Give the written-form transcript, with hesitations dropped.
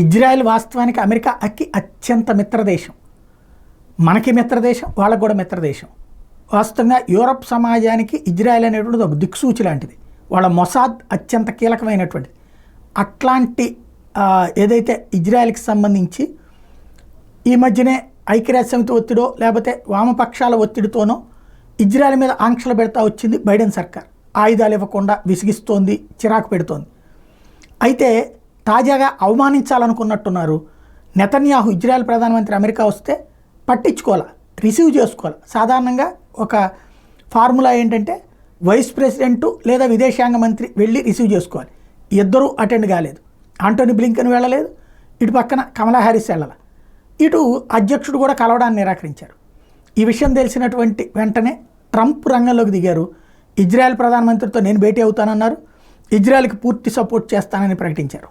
Israel వాస్తవానికి అమెరికాకి అత్యంత మిత్రదేశం. మనకి మిత్రదేశం, వాళ్ళకు కూడా మిత్రదేశం. వాస్తవంగా యూరప్ సమాజానికి ఇజ్రాయెల్ అనేటువంటిది ఒక దిక్సూచి లాంటిది. వాళ్ళ మొసాద్ అత్యంత కీలకమైనటువంటిది. అట్లాంటి ఏదైతే ఇజ్రాయెల్కి సంబంధించి ఈ మధ్యనే ఐక్యరాజ్య సమితి ఒత్తిడో లేకపోతే వామపక్షాల ఒత్తిడితోనో ఇజ్రాయెల్ మీద ఆంక్షలు పెడతా వచ్చింది బైడెన్ సర్కార్. ఆయుధాలు ఇవ్వకుండా విసిగిస్తోంది, చిరాకు పెడుతోంది. అయితే తాజాగా అవమానించాలనుకున్నట్టున్నారు. నెతన్యాహు ఇజ్రాయెల్ ప్రధానమంత్రి అమెరికా వస్తే పట్టించుకోవాలి, రిసీవ్ చేసుకోవాలి. సాధారణంగా ఒక ఫార్ములా ఏంటంటే వైస్ ప్రెసిడెంటు లేదా విదేశాంగ మంత్రి వెళ్ళి రిసీవ్ చేసుకోవాలి. ఇద్దరూ అటెండ్ కాలేదు. ఆంటోనీ బ్లింకెన్ వెళ్ళలేదు, ఇటు పక్కన కమలా హ్యారిస్ వెళ్ళాలి. ఇటు అధ్యక్షుడు కూడా కలవడాన్ని నిరాకరించారు. ఈ విషయం తెలిసినటువంటి వెంటనే ట్రంప్ రంగంలోకి దిగారు. ఇజ్రాయెల్ ప్రధానమంత్రితో నేను భేటీ అవుతానన్నారు. ఇజ్రాయెల్కి పూర్తి సపోర్ట్ చేస్తానని ప్రకటించారు.